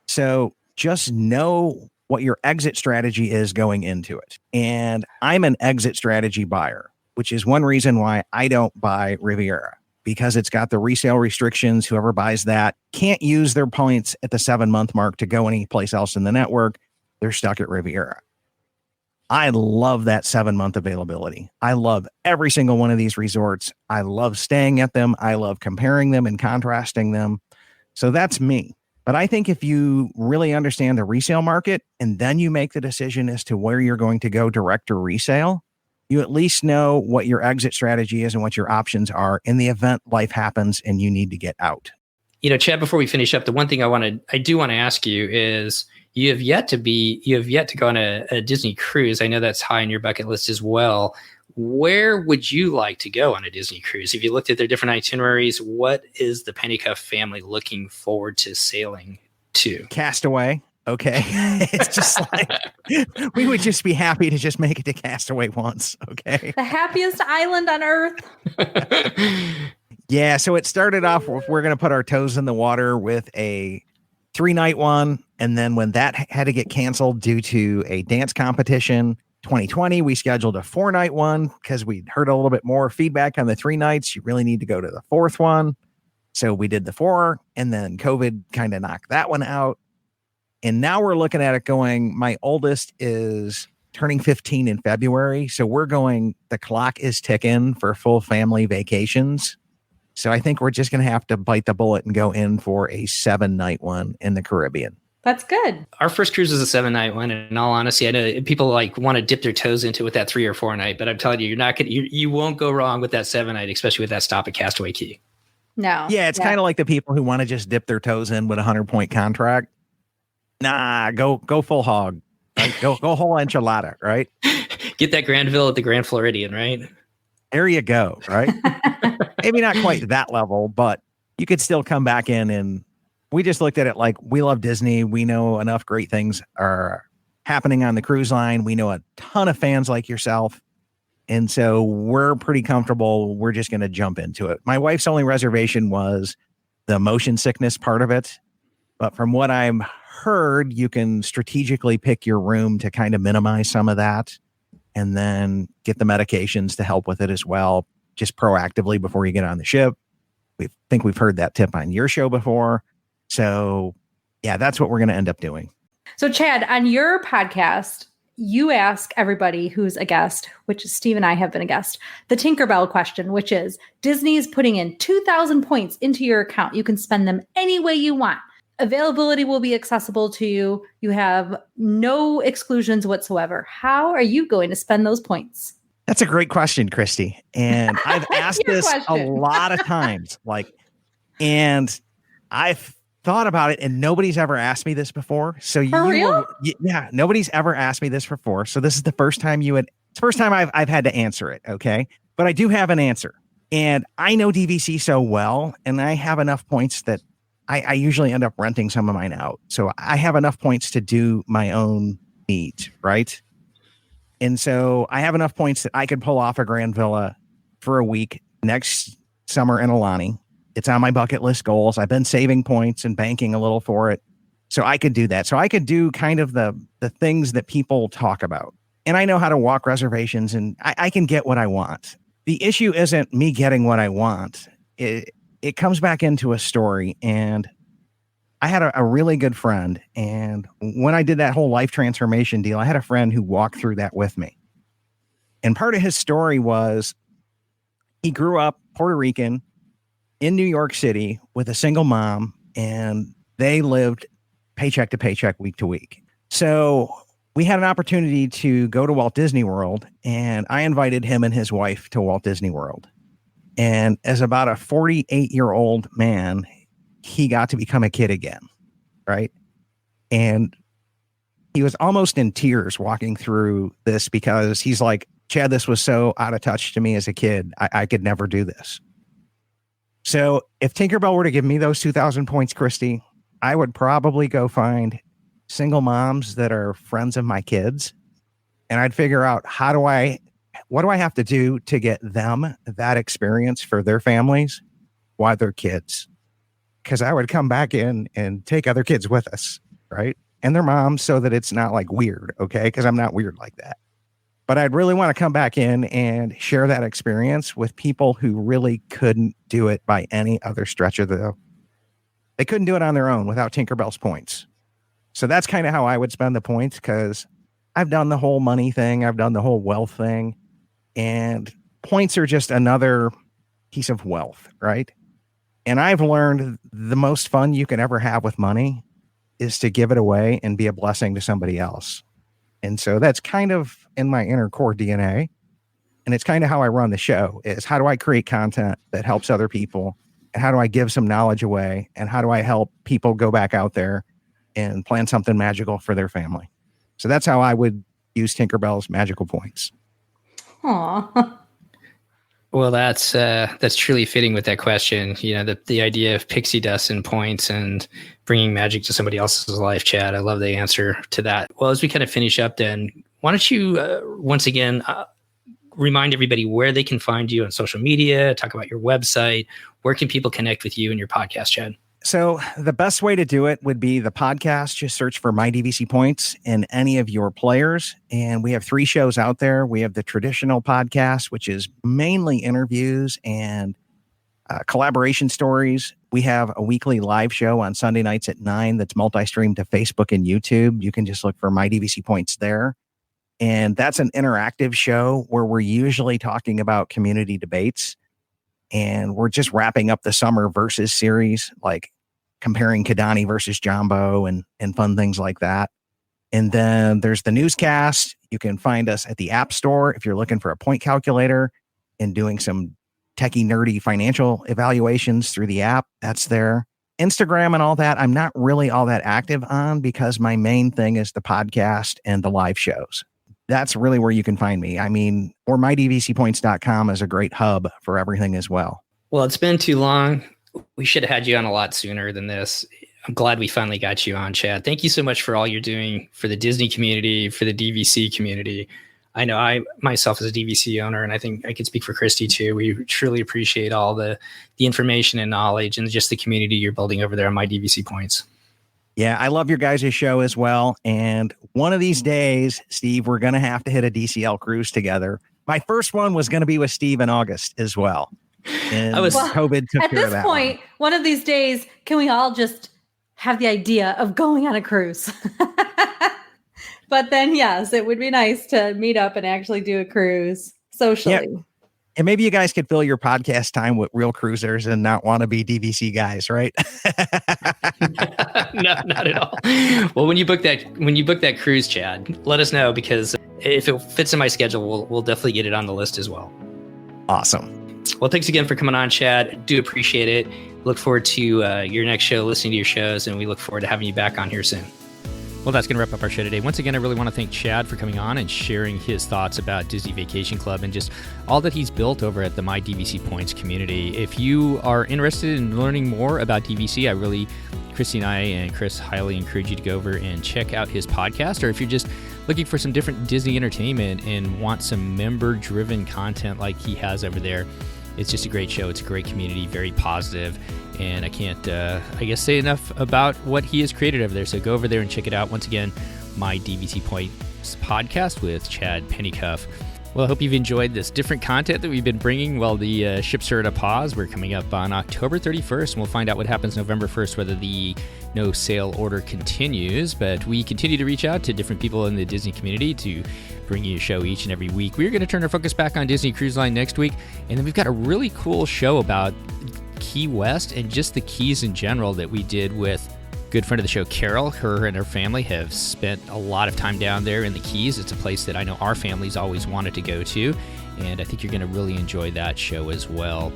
So just know what your exit strategy is going into it. And I'm an exit strategy buyer, which is one reason why I don't buy Riviera, because it's got the resale restrictions. Whoever buys that can't use their points at the 7-month mark to go anyplace else in the network. They're stuck at Riviera. I love that 7-month availability. I love every single one of these resorts. I love staying at them. I love comparing them and contrasting them. So that's me. But I think if you really understand the resale market and then you make the decision as to where you're going to go direct or resale, you at least know what your exit strategy is and what your options are in the event life happens and you need to get out. You know, Chad, before we finish up, the one thing I do want to ask you is you have yet to go on a Disney cruise. I know that's high on your bucket list as well. Where would you like to go on a Disney cruise? If you looked at their different itineraries, what is the Pennycuff family looking forward to sailing to? Castaway. Okay. It's just like, we would just be happy to just make it to Castaway once. Okay. The happiest island on earth. Yeah. So it started off with, we're going to put our toes in the water with a 3-night one. And then when that had to get canceled due to a dance competition, 2020, we scheduled a 4-night one because we'd heard a little bit more feedback on the 3 nights. You really need to go to the 4th one. So we did the 4, and then COVID kind of knocked that one out. And now we're looking at it going, my oldest is turning 15 in February. So we're going, the clock is ticking for full family vacations. So I think we're just going to have to bite the bullet and go in for a 7-night one in the Caribbean. That's good. Our first cruise is a 7-night one. And in all honesty, I know people want to dip their toes into it with that 3 or 4 night, but I'm telling you, you won't go wrong with that 7-night, especially with that stop at Castaway Cay. No. Yeah. It's kind of like the people who want to just dip their toes in with a 100-point contract. Nah, go full hog. Right? Go whole enchilada, right? Get that Granville at the Grand Floridian, right? There you go, right? Maybe not quite that level, but you could still come back in. And we just looked at it like, we love Disney. We know enough great things are happening on the cruise line. We know a ton of fans like yourself. And so we're pretty comfortable. We're just going to jump into it. My wife's only reservation was the motion sickness part of it. But from what I'm heard, you can strategically pick your room to kind of minimize some of that and then get the medications to help with it as well, just proactively before you get on the ship. We think we've heard that tip on your show before. So yeah, that's what we're going to end up doing. So Chad, on your podcast, you ask everybody who's a guest, which is Steve and I have been a guest, the Tinkerbell question, which is Disney's putting in 2,000 points into your account. You can spend them any way you want. Availability will be accessible to you. You have no exclusions whatsoever. How are you going to spend those points? That's a great question, Christy. And I've asked this a lot of times, and I've thought about it and nobody's ever asked me this before. So yeah, nobody's ever asked me this before. So this is the first time it's the first time I've had to answer it. Okay. But I do have an answer, and I know DVC so well, and I have enough points that I usually end up renting some of mine out. So I have enough points to do my own needs, right? And so I have enough points that I could pull off a Grand Villa for a week next summer in Aulani. It's on my bucket list goals. I've been saving points and banking a little for it. So I could do that. So I could do kind of the things that people talk about. And I know how to walk reservations, and I can get what I want. The issue isn't me getting what I want. It comes back into a story. And I had a really good friend. And when I did that whole life transformation deal, I had a friend who walked through that with me. And part of his story was he grew up Puerto Rican in New York City with a single mom, and they lived paycheck to paycheck, week to week. So we had an opportunity to go to Walt Disney World, and I invited him and his wife to Walt Disney World. And as about a 48-year-old man, he got to become a kid again, right? And he was almost in tears walking through this because he's like, Chad, this was so out of touch to me as a kid. I could never do this. So if Tinkerbell were to give me those 2,000 points, Christy, I would probably go find single moms that are friends of my kids. And I'd figure out what do I have to do to get them that experience for their families while they're kids? Because I would come back in and take other kids with us, right? And their moms, so that it's not like weird, okay? Because I'm not weird like that. But I'd really want to come back in and share that experience with people who really couldn't do it by any other stretch of they couldn't do it on their own without Tinkerbell's points. So that's kind of how I would spend the points, because I've done the whole money thing. I've done the whole wealth thing. And points are just another piece of wealth, right? And I've learned the most fun you can ever have with money is to give it away and be a blessing to somebody else. And so that's kind of in my inner core DNA. And it's kind of how I run the show, is how do I create content that helps other people? And how do I give some knowledge away? And how do I help people go back out there and plan something magical for their family? So that's how I would use Tinkerbell's magical points. Aw. Well, that's truly fitting with that question. You know, the idea of pixie dust and points and bringing magic to somebody else's life, Chad. I love the answer to that. Well, as we kind of finish up, then why don't you once again remind everybody where they can find you on social media, talk about your website. Where can people connect with you and your podcast, Chad? So the best way to do it would be the podcast. Just search for My DVC Points in any of your players. And we have 3 shows out there. We have the traditional podcast, which is mainly interviews and collaboration stories. We have a weekly live show on Sunday nights at 9 that's multi-streamed to Facebook and YouTube. You can just look for My DVC Points there. And that's an interactive show where we're usually talking about community debates. And we're just wrapping up the summer versus series, like comparing Kidani versus Jumbo and fun things like that. And then there's the newscast. You can find us at the App Store if you're looking for a point calculator and doing some techie, nerdy financial evaluations through the app. That's there. Instagram and all that, I'm not really all that active on because my main thing is the podcast and the live shows. That's really where you can find me. I mean, or mydvcpoints.com is a great hub for everything as well. Well, it's been too long. We should have had you on a lot sooner than this. I'm glad we finally got you on, Chad. Thank you so much for all you're doing for the Disney community, for the DVC community. I know I myself as a DVC owner, and I think I can speak for Christy too. We truly appreciate all the information and knowledge and just the community you're building over there on My DVC Points. Yeah, I love your guys' show as well. And one of these days, Steve, we're going to have to hit a DCL cruise together. My first one was going to be with Steve in August as well. And COVID took care of that. At this point, one of these days, can we all just have the idea of going on a cruise? But then, yes, it would be nice to meet up and actually do a cruise socially. Yep. And maybe you guys could fill your podcast time with real cruisers and not want to be DVC guys, right? No, not at all. Well, when you book that cruise, Chad, let us know, because if it fits in my schedule, we'll definitely get it on the list as well. Awesome. Well, thanks again for coming on, Chad. Do appreciate it. Look forward to your next show, listening to your shows, and we look forward to having you back on here soon. Well, that's going to wrap up our show today. Once again, I really want to thank Chad for coming on and sharing his thoughts about Disney Vacation Club and just all that he's built over at the My DVC Points community. If you are interested in learning more about DVC, Christy and I and Chris highly encourage you to go over and check out his podcast. Or if you're just looking for some different Disney entertainment and want some member-driven content like he has over there, It's just a great show. It's a great community, very positive, and I can't, say enough about what he has created over there. So go over there and check it out. Once again, My DVC Points podcast with Chad Pennycuff. Well, I hope you've enjoyed this different content that we've been bringing while the ships are at a pause. We're coming up on October 31st, and we'll find out what happens November 1st, whether the no sale order continues. But we continue to reach out to different people in the Disney community to bring you a show each and every week. We're going to turn our focus back on Disney Cruise Line next week, and then we've got a really cool show about Key West and just the Keys in general that we did with good friend of the show, Carol. Her and her family have spent a lot of time down there in the Keys. It's a place that I know our family's always wanted to go to, and I think you're going to really enjoy that show as well.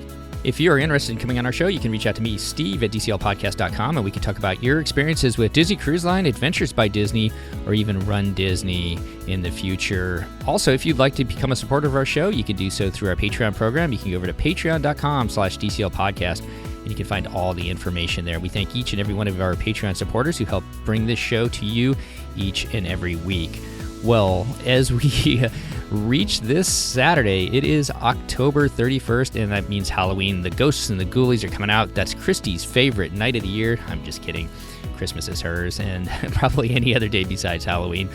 If you're interested in coming on our show, you can reach out to me, Steve, at DCLpodcast.com, and we can talk about your experiences with Disney Cruise Line, Adventures by Disney, or even Run Disney in the future. Also, if you'd like to become a supporter of our show, you can do so through our Patreon program. You can go over to patreon.com/DCLpodcast, and you can find all the information there. We thank each and every one of our Patreon supporters who help bring this show to you each and every week. Well, as we reach this Saturday, it is October 31st, and that means Halloween. The Ghosts and the Ghoulies are coming out. That's Christy's favorite night of the year. I'm just kidding. Christmas is hers, and probably any other day besides Halloween.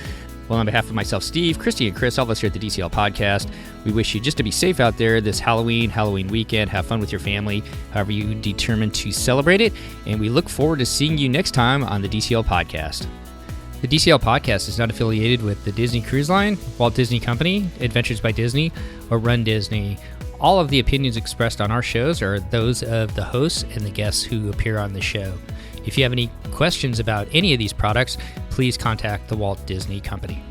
Well, on behalf of myself, Steve, Christy, and Chris, all of us here at the DCL Podcast, we wish you just to be safe out there this Halloween weekend. Have fun with your family, however you determine to celebrate it. And we look forward to seeing you next time on the DCL Podcast. The DCL Podcast is not affiliated with the Disney Cruise Line, Walt Disney Company, Adventures by Disney, or Run Disney. All of the opinions expressed on our shows are those of the hosts and the guests who appear on the show. If you have any questions about any of these products, please contact the Walt Disney Company.